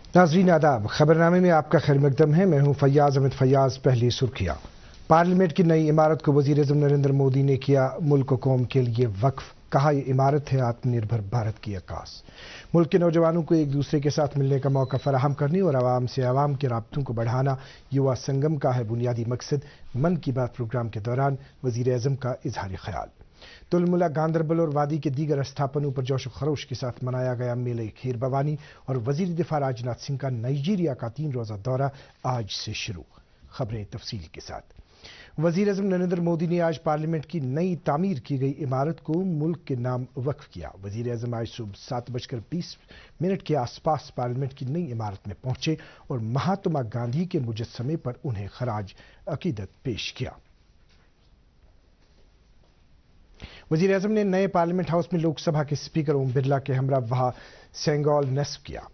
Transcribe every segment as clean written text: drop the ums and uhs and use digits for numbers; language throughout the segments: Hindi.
नाज़रीन आदाब, खबरनामे में आपका खैर मकदम है। मैं हूं फैयाज अहमद फैयाज। पहली सुर्खियां। पार्लियामेंट की नई इमारत को वज़ीर-ए-आज़म नरेंद्र मोदी ने किया मुल्क कौम के लिए वक्फ। कहा यह इमारत है आत्मनिर्भर भारत की अक्कास। मुल्क के नौजवानों को एक दूसरे के साथ मिलने का मौका फराहम करने और आवाम से आवाम के राब्तों को बढ़ाना युवा संगम का है बुनियादी मकसद। मन की बात प्रोग्राम के दौरान वज़ीर-ए-आज़म का इजहार ख्याल। तुलमुला गांदरबल और वादी के दीगर स्थापनों पर जोश खरोश के साथ मनाया गया मेले खीर भवानी। और वजीर दिफा राजनाथ सिंह का नाइजीरिया का 3 रोजा दौरा आज से शुरू। खबरें तफसील के साथ। वजीर आजम नरेंद्र मोदी ने आज पार्लियामेंट की नई तामीर की गई इमारत को मुल्क के नाम वक्फ किया। वजीर आजम आज सुबह 7:20 के आसपास पार्लियामेंट की नई इमारत में पहुंचे और महात्मा गांधी के मुजस्समे पर उन्हें खराज अकीदत पेश किया। वजीर आजम ने नए पार्लियामेंट हाउस में लोकसभा के स्पीकर ओम बिरला के हमरा वहां सेंगोल नस्ब किया।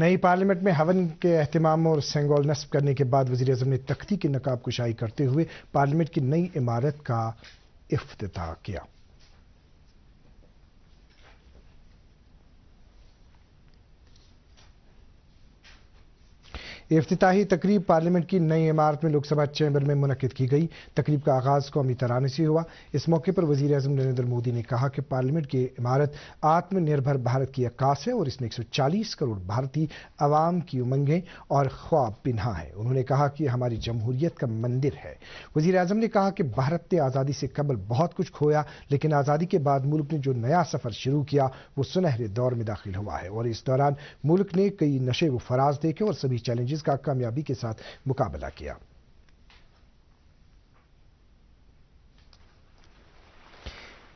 नई पार्लियामेंट में हवन के एहतमाम और सेंगोल नस्ब करने के बाद वजीर आजम ने तख्ती की नकाब कुशाई करते हुए पार्लियामेंट की नई इमारत का इफ्तिताह किया। इफ्तिताही तकरीब पार्लियामेंट की नई इमारत में लोकसभा चैम्बर में मुनक्किद की गई। तकरीब का आगाज कौमी तराने से हुआ। इस मौके पर वजीर आजम नरेंद्र मोदी ने कहा कि पार्लियामेंट की इमारत आत्मनिर्भर भारत की अक्कास है और इसमें 140 करोड़ भारतीय आवाम की उमंगें और ख्वाब पिन्हा है। उन्होंने कहा कि हमारी जमहूरियत का मंदिर है। वजीर आजम ने कहा कि भारत ने आज़ादी से कबल बहुत कुछ खोया, लेकिन आज़ादी के बाद मुल्क ने जो नया सफर शुरू किया वो सुनहरे दौर में दाखिल हुआ है और इस दौरान मुल्क ने कई नशे व फराज देखे और सभी चैलेंजेस का कामयाबी के साथ मुकाबला किया।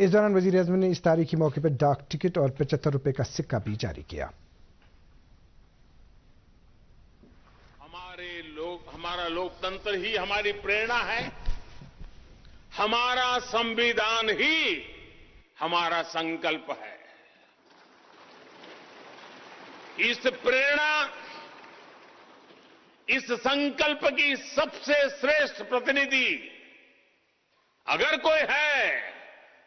इस दौरान वजीर आजम ने इस तारीखी मौके पर डाक टिकट और 75 रुपए का सिक्का भी जारी किया। हमारा लोकतंत्र ही हमारी प्रेरणा है। हमारा संविधान ही हमारा संकल्प है। इस प्रेरणा, इस संकल्प की सबसे श्रेष्ठ प्रतिनिधि अगर कोई है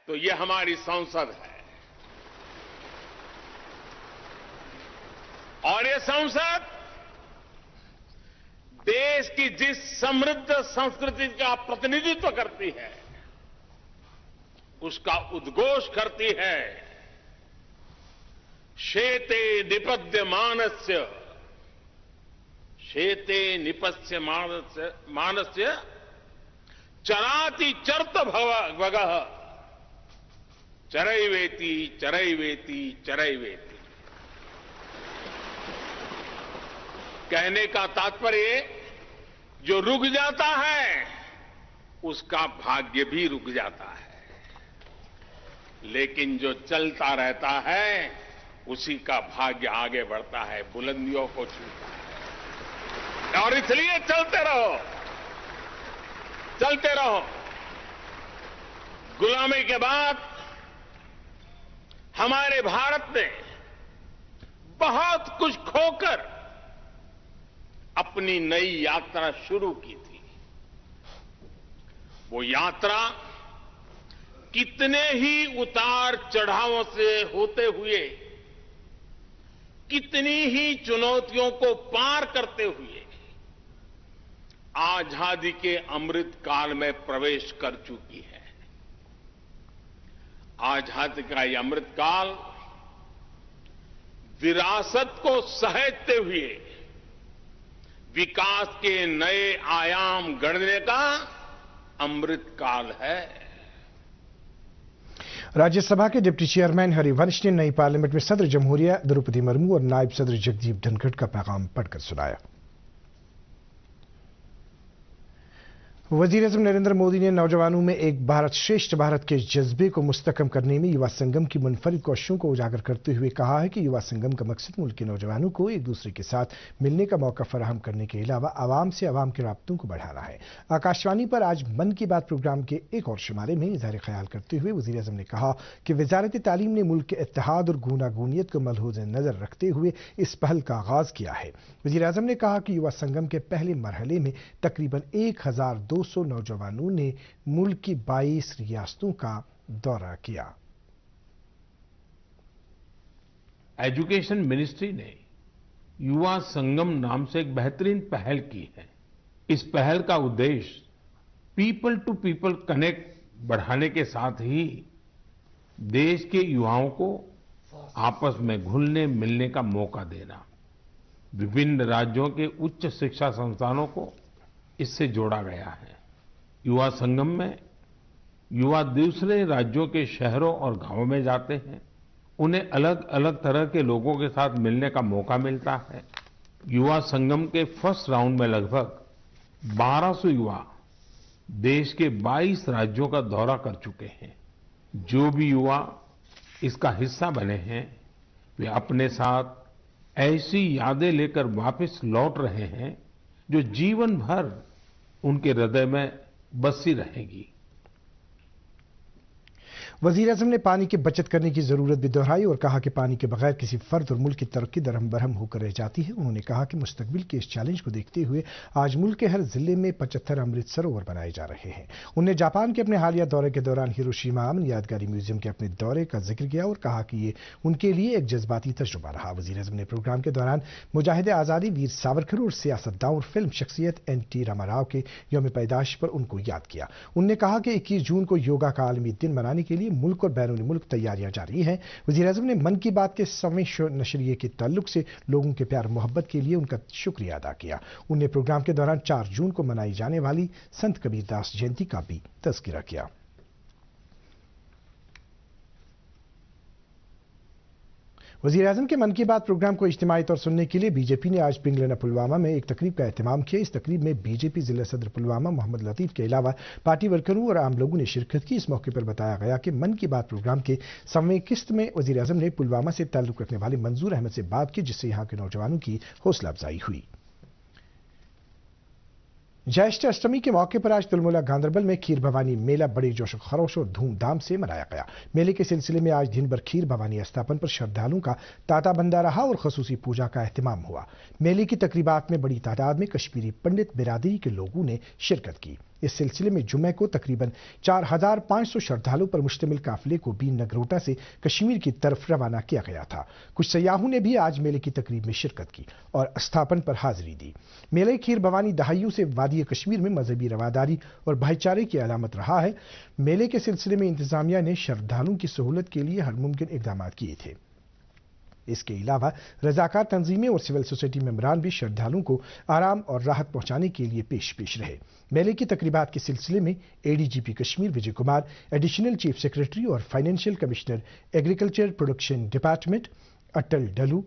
तो यह हमारी संसद है। और यह संसद देश की जिस समृद्ध संस्कृति का प्रतिनिधित्व करती है उसका उद्घोष करती है। शेते निपद्यमानस्य शेते निपस्य मानस्य चराति चर्त भगः चरैवेति चरैवेति चरैवेति। कहने का तात्पर्य जो रुक जाता है उसका भाग्य भी रुक जाता है, लेकिन जो चलता रहता है उसी का भाग्य आगे बढ़ता है, बुलंदियों को छूता है। और इसलिए चलते रहो, चलते रहो। गुलामी के बाद हमारे भारत ने बहुत कुछ खोकर अपनी नई यात्रा शुरू की थी। वो यात्रा कितने ही उतार चढ़ावों से होते हुए, कितनी ही चुनौतियों को पार करते हुए आजादी के अमृत काल में प्रवेश कर चुकी है। आजादी का ये अमृत काल विरासत को सहेजते हुए विकास के नए आयाम गढ़ने का अमृत काल है। राज्यसभा के डिप्टी चेयरमैन हरिवंश ने नई पार्लियामेंट में सदर जमहूरिया द्रौपदी मुर्मू और नायब सदर जगदीप धनखड़ का पैगाम पढ़कर सुनाया। वज़ीर-ए-आज़म नरेंद्र मोदी ने नौजवानों में एक भारत श्रेष्ठ भारत के जज्बे को मुस्तकम करने में युवा संगम की मुनफरिद कोशिशों को उजागर करते हुए कहा है कि युवा संगम का मकसद मुल्क के नौजवानों को एक दूसरे के साथ मिलने का मौका फराहम करने के अलावा आवाम से आवाम के राब्तों को बढ़ाना है। आकाशवाणी पर आज मन की बात प्रोग्राम के एक और शुमारे में इज़हार ख्याल करते हुए वज़ीर-ए-आज़म ने कहा कि वज़ारत तालीम ने मुल्क के इत्तेहाद और गूनागूनियत को मलहूज़ नज़र रखते हुए इस पहल का आगाज़ किया है। वज़ीर-ए-आज़म ने कहा कि युवा संगम के पहले मरहले में तकरीबन 1200 नौजवानों ने मुल्क की 22 रियासतों का दौरा किया। एजुकेशन मिनिस्ट्री ने युवा संगम नाम से एक बेहतरीन पहल की है। इस पहल का उद्देश्य पीपल टू पीपल कनेक्ट बढ़ाने के साथ ही देश के युवाओं को आपस में घुलने मिलने का मौका देना। विभिन्न राज्यों के उच्च शिक्षा संस्थानों को इससे जोड़ा गया है। युवा संगम में युवा दूसरे राज्यों के शहरों और गांवों में जाते हैं। उन्हें अलग अलग तरह के लोगों के साथ मिलने का मौका मिलता है। युवा संगम के फर्स्ट राउंड में लगभग 1200 युवा देश के 22 राज्यों का दौरा कर चुके हैं। जो भी युवा इसका हिस्सा बने हैं वे अपने साथ ऐसी यादें लेकर वापस लौट रहे हैं जो जीवन भर उनके हृदय में बसी रहेगी। वज़ीर-ए-आज़म ने पानी की बचत करने की जरूरत भी दोहराई और कहा कि पानी के बगैर किसी फर्द और मुल्क की तरक्की दरहम बरहम होकर रह जाती है। उन्होंने कहा कि मुस्तकबिल के इस चैलेंज को देखते हुए आज मुल्क के हर जिले में 75 अमृत सरोवर बनाए जा रहे हैं। उन्होंने जापान के अपने हालिया दौरे के दौरान हिरोशिमा अमन यादगारी म्यूजियम के अपने दौरे का जिक्र किया और कहा कि ये उनके लिए एक जज्बाती तजुर्बा रहा। वज़ीर-ए-आज़म ने प्रोग्राम के दौरान मुजाहिद आज़ादी वीर सावरकर और सियासतदान और फिल्म शख्सियत NT रामाराव के यौम पैदाइश पर उनको याद किया। उन्होंने कहा कि 21 जून को योगा का आलमी दिन मनाने के लिए मुल्क और बैरून मुल्क तैयारियां जारी हैं। वज़ीर-ए-आज़म ने मन की बात के 100वें नशरिये के ताल्लुक से लोगों के प्यार मोहब्बत के लिए उनका शुक्रिया अदा किया। उन्होंने प्रोग्राम के दौरान 4 जून को मनाई जाने वाली संत कबीरदास जयंती का भी तज़किरा किया। वज़ीर-ए-आज़म के मन की बात प्रोग्राम को इज्तिमाई तौर सुनने के लिए बीजेपी ने आज पिंगलना पुलवामा में एक तकरीब का एहतमाम किया। इस तकरीब में बीजेपी जिला सदर पुलवामा मोहम्मद लतीफ के अलावा पार्टी वर्करों और आम लोगों ने शिरकत की। इस मौके पर बताया गया कि मन की बात प्रोग्राम के 100वें किस्त में वज़ीर-ए-आज़म ने पुलवामा से ताल्लुक रखने वाले मंजूर अहमद से बात की, जिससे यहाँ के नौजवानों की हौसला अफजाई हुई। ज्येष्ठ अष्टमी के मौके पर आज तुलमुला गांधरबल में खीर भवानी मेला बड़े जोश खरोश और धूमधाम से मनाया गया। मेले के सिलसिले में आज दिन भर खीर भवानी स्थापन पर श्रद्धालुओं का तांता बंदा रहा और खसूसी पूजा का एहतमाम हुआ। मेले की तकरीबात में बड़ी तादाद में कश्मीरी पंडित बिरादरी के लोगों ने शिरकत की। इस सिलसिले में जुमे को तकरीबन 4500 श्रद्धालुओं पर मुश्तमिल काफिले को भी नगरोटा से कश्मीर की तरफ रवाना किया गया था। कुछ सयाहों ने भी आज मेले की तकरीब में शिरकत की और स्थापन पर हाजिरी दी। मेले खीर भवानी दहाइयों से वादी कश्मीर में मजहबी रवादारी और भाईचारे की अलामत रहा है। मेले के सिलसिले में इंतजामिया ने श्रद्धालुओं की सहूलत के लिए हर मुमकिन इकदाम किए थे। इसके अलावा रजाकार तंजीमें और सिविल सोसाइटी मेंबरान भी श्रद्धालुओं को आराम और राहत पहुंचाने के लिए पेश रहे। मेले की तकरीबात के सिलसिले में ADGP Kashmir Vijay Kumar, additional chief secretary और financial commissioner agriculture production department Atal Dulloo,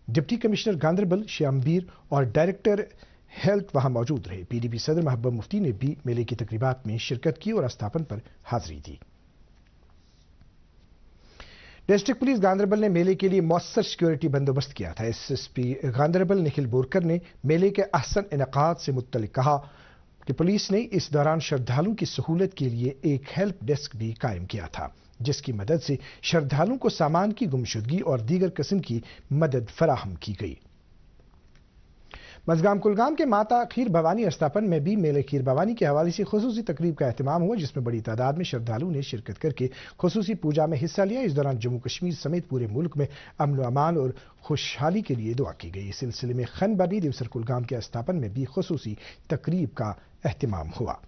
deputy commissioner Ganderbal Shyambir और डायरेक्टर हेल्थ वहां मौजूद रहे। PDP सदर महबूब मुफ्ती ने भी मेले की तकरीबात में शिरकत की और स्थापन पर हाजिरी दी। डिस्ट्रिक्ट पुलिस गांधरबल ने मेले के लिए मौसर सिक्योरिटी बंदोबस्त किया था। SSP गांधरबल निखिल बोरकर ने मेले के अहसन इनेकाद से मुत्तलिक कहा कि पुलिस ने इस दौरान श्रद्धालुओं की सहूलत के लिए एक हेल्प डेस्क भी कायम किया था, जिसकी मदद से श्रद्धालुओं को सामान की गुमशुदगी और दीगर किस्म की मदद फराहम की गई। मजगाम कुलगाम के माता खीर भवानी स्थापन में भी मेले खीर भवानी के हवाले से खुसूसी तकरीब का एहतमाम हुआ, जिसमें बड़ी तादाद में श्रद्धालुओं ने शिरकत करके खुसूसी पूजा में हिस्सा लिया। इस दौरान जम्मू कश्मीर समेत पूरे मुल्क में अमन व अमान और खुशहाली के लिए दुआ की गई। इस सिलसिले में खन बनी दिवसर कुलगाम के स्थापन में भी खुसूसी तकरीब का एहतमाम हुआ।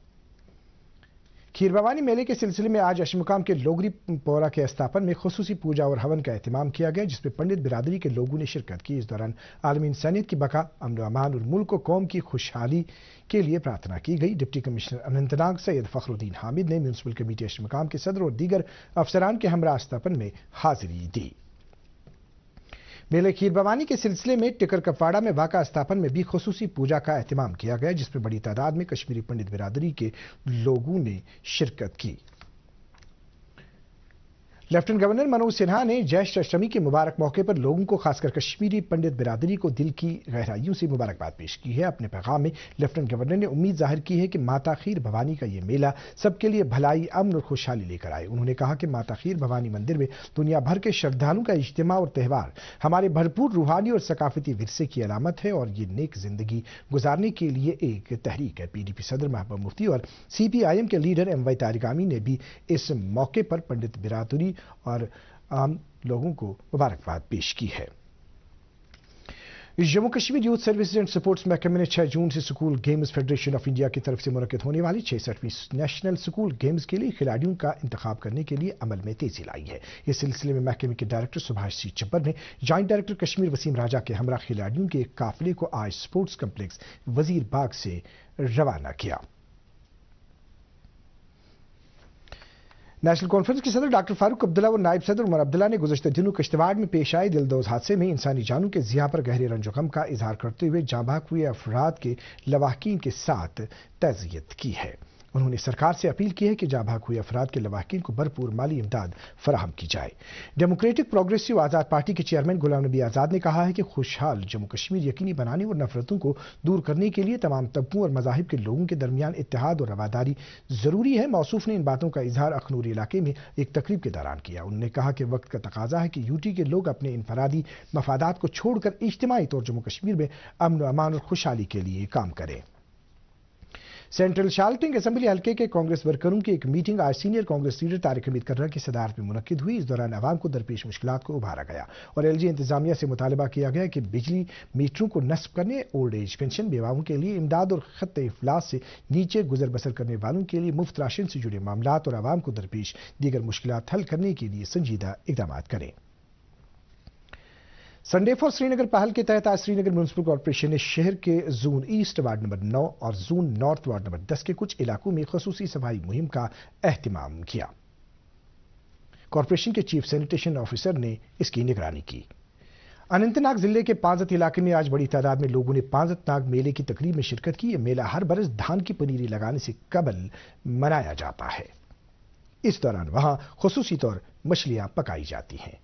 खीर भवानी मेले के सिलसिले में आज अशमुकाम के लोगरी पोरा के स्थापन में खुसूसी पूजा और हवन का एहतमाम किया गया, जिसमें पंडित बिरादरी के लोगों ने शिरकत की। इस दौरान आलमी इंसानियत की बका, अमन व अमान और मुल्क व कौम की खुशहाली के लिए प्रार्थना की गई। डिप्टी कमिश्नर अनंतनाग सैयद फखरुद्दीन हामिद ने म्यूनसिपल कमेटी अशमुकाम के सदर और दीगर अफसरान के हमरा स्थापन में हाजिरी दी। मेले खीर भवानी के सिलसिले में टिकर कपवाड़ा में वाका स्थापन में भी खुसूसी पूजा का एहतमाम किया गया, जिसमें बड़ी तादाद में कश्मीरी पंडित बिरादरी के लोगों ने शिरकत की। लेफ्टिनेंट गवर्नर मनोज सिन्हा ने ज्येष्ठ अष्टमी के मुबारक मौके पर लोगों को, खासकर कश्मीरी पंडित बिरादरी को दिल की गहराइयों से मुबारकबाद पेश की है। अपने पैगाम में लेफ्टिनेंट गवर्नर ने उम्मीद जाहिर की है कि माता खीर भवानी का यह मेला सबके लिए भलाई, अमन और खुशहाली लेकर आए। उन्होंने कहा कि माता खीर भवानी मंदिर में दुनिया भर के श्रद्धालुओं का इज्तिमा और त्यौहार हमारे भरपूर रूहानी और सकाफती विरसे की अलामत है और ये नेक जिंदगी गुजारने के लिए एक तहरीक है। पीडीपी सदर महबूबा मुफ्ती और सीपीआईएम के लीडर एमवाई तारिगामी ने भी इस मौके पर पंडित बिरादरी और आम लोगों को मुबारकबाद पेश की है। Jammu Kashmir youth services and supports महकमे ने 6 जून से school games federation of India की तरफ से मुनक्किद होने वाली 66वीं नेशनल स्कूल गेम्स के लिए खिलाड़ियों का इंतखाब करने के लिए अमल में तेजी लाई है। इस सिलसिले में महकमे के डायरेक्टर सुभाष सी चब्बर ने जॉइंट डायरेक्टर कश्मीर वसीम राजा के हमरा खिलाड़ियों के एक काफिले को आज स्पोर्ट्स कम्प्लेक्स वजीर बाग से रवाना किया। नेशनल कॉन्फ्रेंस के सदर डॉक्टर फारूक अब्दुल्ला और नायब सदर उमर अब्दुल्ला ने गुज़श्ता दिनों किश्तवाड़ में पेश आए दिलदोज़ हादसे में इंसानी जानों के ज़िया पर गहरे रंजो गम का इजहार करते हुए जाँ बहक हुए अफराद के लवाहकीन के साथ तज़ियत की है। उन्होंने सरकार से अपील की है कि जाँ बहक हुए अफराद के लवाहकीन को भरपूर माली इमदाद फराहम की जाए। डेमोक्रेटिक प्रोग्रेसिव आज़ाद पार्टी के चेयरमैन गुलाम नबी आज़ाद ने कहा है कि खुशहाल जम्मू कश्मीर यकीनी बनाने और नफरतों को दूर करने के लिए तमाम तबकों और मज़ाहिब के लोगों के दरमियान इत्तेहाद और रवादारी जरूरी है। मौसूफ ने इन बातों का इजहार अखनूर इलाके में एक तकरीब के दौरान किया। उन्होंने कहा कि वक्त का तकाजा है कि यूटी के लोग अपने इनफरादी मफादात को छोड़कर इज्तिमाई तौर जम्मू कश्मीर में अमन व अमान और खुशहाली के लिए काम करें। सेंट्रल शाल्टिंग असेंबली हल्के के कांग्रेस वर्करों की एक मीटिंग आज सीनियर कांग्रेस लीडर तारिक हमीद कर्रा की सदारत में मुनक्किद हुई। इस दौरान अवाम को दरपेश मुश्किलात को उभारा गया और एलजी इंतजामिया से मुतालबा किया गया कि बिजली मीटरों को नस्ब करने, ओल्ड एज पेंशन, बेवाओं के लिए इमदाद और खत इफलास से नीचे गुजर बसर करने वालों के लिए मुफ्त राशन से जुड़े मामलात और अवाम को दरपेश दीगर मुश्किलात हल करने के लिए संजीदा इकदाम करें। संडे फॉर श्रीनगर पहल के तहत आज श्रीनगर म्युनिसिपल कॉर्पोरेशन ने शहर के जोन ईस्ट वार्ड नंबर 9 और जोन नॉर्थ वार्ड नंबर 10 के कुछ इलाकों में खसूसी सफाई मुहिम का एहतिमाम किया। कॉर्पोरेशन के चीफ सैनिटेशन ऑफिसर ने इसकी निगरानी की। अनंतनाग जिले के पांजत इलाके में आज बड़ी तादाद में लोगों ने पांजत नाग मेले की तकरीब में शिरकत की। यह मेला हर बरस धान की पनीरी लगाने से कबल मनाया जाता है। इस दौरान वहां खुसूसी तौर मछलियां पकाई जाती हैं।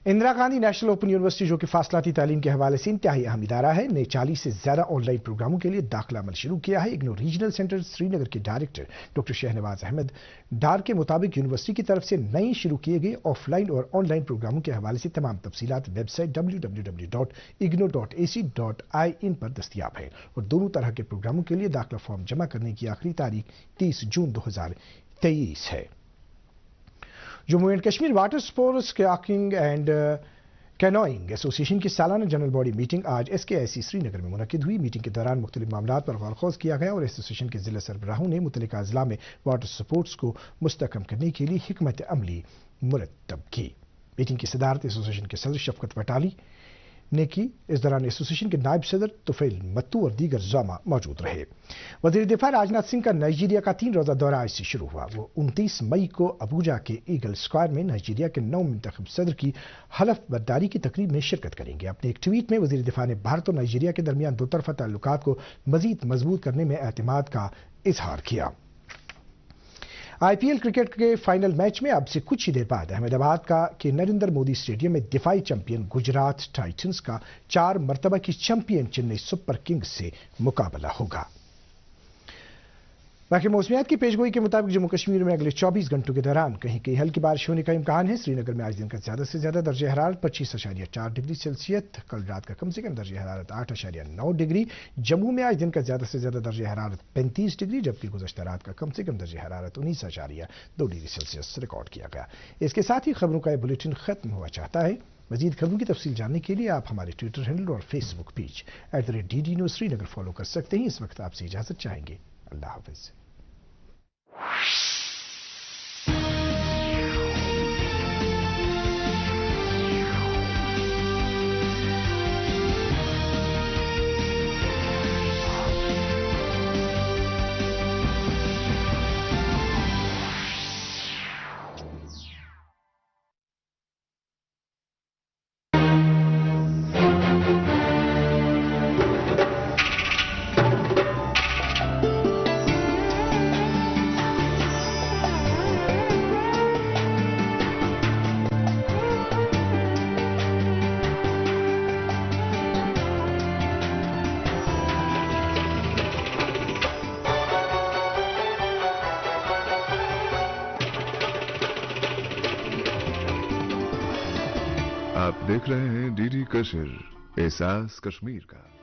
Indira Gandhi national open university, जो कि फासलाती तालीम के हवाले से इंतहाई अहम इदारा है, ने 40 से ज्यादा ऑनलाइन प्रोग्रामों के लिए दाखिला अमल शुरू किया है। इग्नो रीजनल सेंटर श्रीनगर के डायरेक्टर डॉक्टर शहनवाज अहमद डार के मुताबिक यूनिवर्सिटी की तरफ से नए शुरू किए गए ऑफलाइन और ऑनलाइन प्रोग्रामों के हवाले से तमाम तफसीलात वेबसाइट www.igno.ac.in पर दस्तियाब है और दोनों तरह के प्रोग्रामों के लिए दाखिला फॉर्म जमा करने की आखिरी तारीख 30 जून 2023 है। Jammu and Kashmir water sports kayaking and canoeing association की सालाना जनरल बॉडी मीटिंग आज SKIC श्रीनगर में मुनक्किद हुई। मीटिंग के दौरान मुख्तलिफ मामलात पर गौर-खोज किया गया और एसोसिएशन के जिला सरबराहों ने मुतल्लिका अजला में वाटर स्पोर्ट्स को मुस्तहकम करने के लिए हिकमत अमली मुरतब की। मीटिंग की सदारत एसोसिएशन के सदर शफकत वटाली ने की। इस दौरान एसोसिएशन के नायब सदर तुफैल मत्तू और दीगर ज़ामा मौजूद रहे। वज़ीर दिफा राजनाथ सिंह का नाइजीरिया का 3 रोज़ा दौरा आज से शुरू हुआ। वो 29 मई को अबूजा के ईगल स्क्वायर में नाइजीरिया के नौ मुंतखब सदर की हलफ बर्दारी की तकरीब में शिरकत करेंगे। अपने एक ट्वीट में वज़ीर दिफा ने भारत और नाइजीरिया के दरमियान दो तरफा ताल्लुकात को मजीद मजबूत करने में एतमाद का इजहार किया। IPL क्रिकेट के फाइनल मैच में अब से कुछ ही देर बाद अहमदाबाद के नरेंद्र मोदी स्टेडियम में दिफाई चैंपियन गुजरात टाइटंस का 4 मरतबा की चैंपियन चेन्नई सुपर किंग्स से मुकाबला होगा। बाकी मौसमियात की पेशगोई के मुताबिक जम्मू कश्मीर में अगले 24 घंटों के दौरान कहीं कहीं हल्की बारिश होने का इम्कान है। श्रीनगर में आज दिन का ज्यादा से ज्यादा दर्जा हरारत 25.4 डिग्री सेल्सियस, कल रात का कम से कम दर्जा हरारत 8.9 डिग्री। जम्मू में आज दिन का ज्यादा से ज्यादा दर्जा हरारत 35 डिग्री, जबकि गुज़श्ता रात का कम से कम दर्जा हरारत 19.2 डिग्री सेल्सियस रिकॉर्ड किया गया। इसके साथ ही खबरों का यह बुलेटिन खत्म हुआ चाहता है। मजीद खबरों की तफसील जानने के लिए आप हमारे ट्विटर हैंडल और Facebook page @DD News Srinagar follow कर सकते हैं। इस वक्त आपसे इजाजत चाहेंगे। अल्लाह हाफिज। आप देख रहे हैं डीडी कश्मीर, एहसास कश्मीर का।